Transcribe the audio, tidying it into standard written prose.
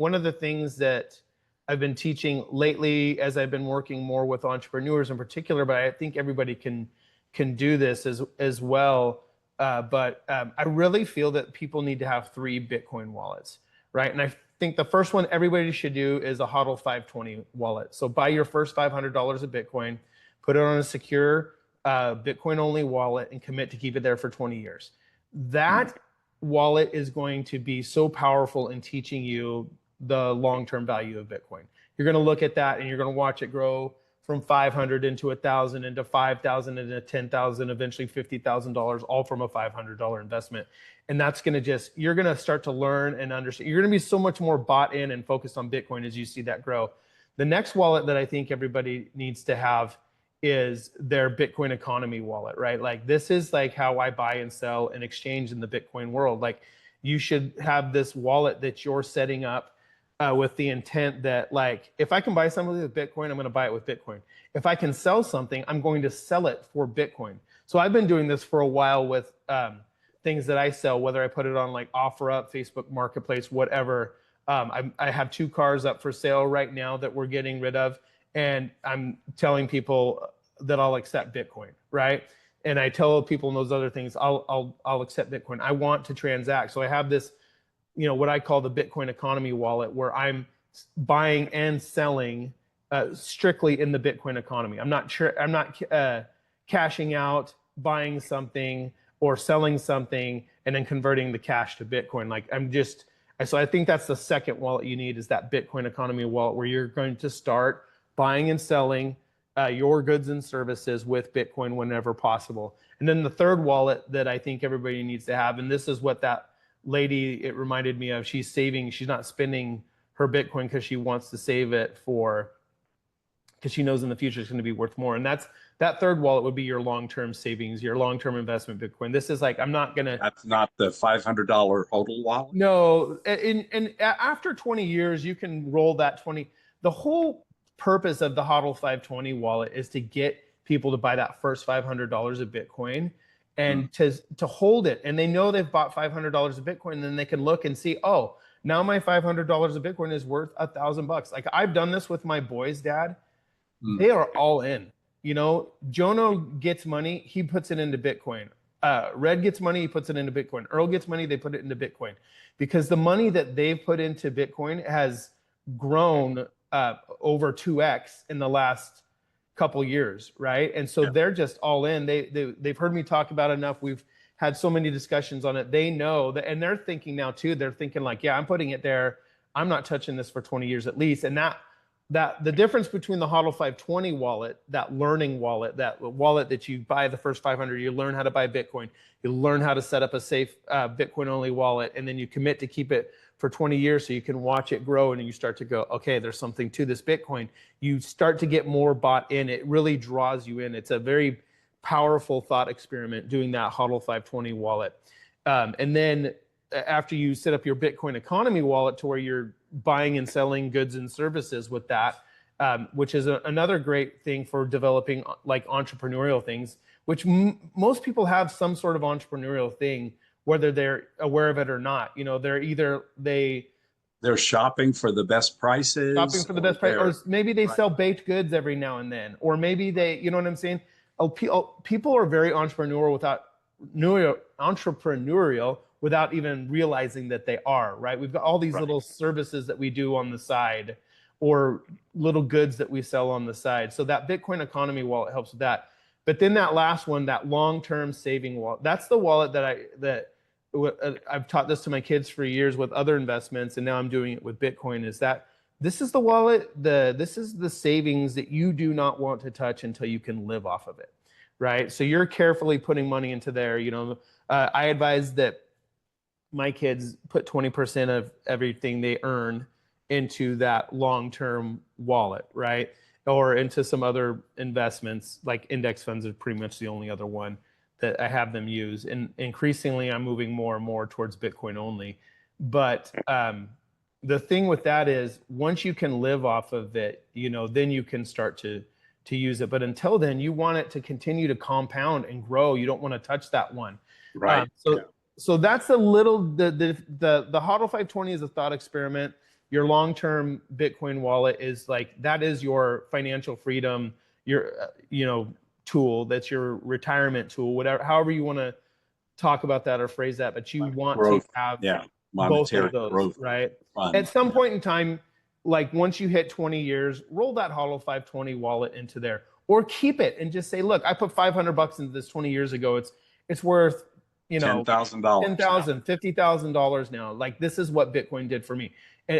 one of the things that I've been teaching lately as I've been working more with entrepreneurs in particular, but I think everybody can do this as well. I really feel that people need to have 3 Bitcoin wallets, right? And I think the first one everybody should do is a HODL 520 wallet. So buy your first $500 of Bitcoin, put it on a secure Bitcoin only wallet, and commit to keep it there for 20 years. That wallet is going to be so powerful in teaching you the long-term value of Bitcoin. You're going to look at that and you're going to watch it grow from 500 into 1,000 into 5,000 into 10,000, eventually $50,000, all from a $500 investment. And that's going to just, you're going to start to learn and understand. You're going to be so much more bought in and focused on Bitcoin as you see that grow. The next wallet that I think everybody needs to have is their Bitcoin economy wallet, right? Like this is like how I buy and sell and exchange in the Bitcoin world. Like you should have this wallet that you're setting up with the intent that, like, if I can buy something with Bitcoin, I'm going to buy it with Bitcoin. If I can sell something, I'm going to sell it for Bitcoin. So I've been doing this for a while with things that I sell, whether I put it on like OfferUp, Facebook Marketplace, whatever. I have 2 cars up for sale right now that we're getting rid of, and I'm telling people that I'll accept Bitcoin, right? And I tell people in those other things, I'll accept Bitcoin. I want to transact. So I have this, what I call the Bitcoin economy wallet, where I'm buying and selling strictly in the Bitcoin economy. I'm not cashing out, buying something or selling something and then converting the cash to Bitcoin. Like so I think that's the second wallet you need, is that Bitcoin economy wallet, where you're going to start buying and selling your goods and services with Bitcoin whenever possible. And then the third wallet that I think everybody needs to have, and this is what that lady, it reminded me of, she's saving, she's not spending her Bitcoin because she wants to save it because she knows in the future it's going to be worth more. And that third wallet would be your long-term savings, your long-term investment Bitcoin. This is like, That's not the $500 HODL wallet? No. And after 20 years, you can roll that 20. The whole purpose of the HODL 520 wallet is to get people to buy that first $500 of Bitcoin and to hold it. And they know they've bought $500 of Bitcoin, and then they can look and see, oh, now my $500 of Bitcoin is worth $1,000. Like I've done this with my boys, Dad. They are all in. Jono gets money, he puts it into Bitcoin. Red gets money, he puts it into Bitcoin. Earl gets money, they put it into Bitcoin. Because the money that they've put into Bitcoin has grown over 2x in the last couple years, right? And so they're just all in. They've heard me talk about it enough. We've had so many discussions on it. They know that, and they're thinking now too. They're thinking like, yeah, I'm putting it there. I'm not touching this for 20 years at least. And that the difference between the HODL 520 wallet, that learning wallet, that wallet that you buy the first 500, you learn how to buy Bitcoin, you learn how to set up a safe Bitcoin only wallet, and then you commit to keep it for 20 years so you can watch it grow, and you start to go, okay, there's something to this Bitcoin. You start to get more bought in. It really draws you in. It's a very powerful thought experiment doing that HODL 520 wallet. And then after you set up your Bitcoin economy wallet to where you're buying and selling goods and services with that, which is another great thing for developing like entrepreneurial things, which most people have some sort of entrepreneurial thing, whether they're aware of it or not. They're shopping for the best prices. Shopping for the best price, or maybe they sell baked goods every now and then, or maybe they, you know what I'm saying? People are very entrepreneurial without even realizing that they are, right? We've got all these little services that we do on the side, or little goods that we sell on the side. So that Bitcoin economy wallet helps with that. But then that last one, that long-term saving wallet, that's the wallet that I've taught this to my kids for years with other investments, and now I'm doing it with Bitcoin, is that this is the wallet, this is the savings that you do not want to touch until you can live off of it, right? So you're carefully putting money into there. I advise that my kids put 20% of everything they earn into that long-term wallet, right? Or into some other investments, like index funds are pretty much the only other one that I have them use. And increasingly, I'm moving more and more towards Bitcoin only. But the thing with that is, once you can live off of it, then you can start to use it. But until then, you want it to continue to compound and grow. You don't want to touch that one. Right. So that's a little, the HODL 520 is a thought experiment. your long-term Bitcoin wallet is like, that is your financial freedom, your, tool. That's your retirement tool, whatever, however you want to talk about that or phrase that, but you want to Growth. have Yeah. both Monetary of those, growth right? fund. At some Yeah. point in time, like once you hit 20 years, roll that HODL 520 wallet into there, or keep it and just say, look, I put $500 into this 20 years ago. It's worth, $10,000. $10,000, $50,000 now. Like, this is what Bitcoin did for me. And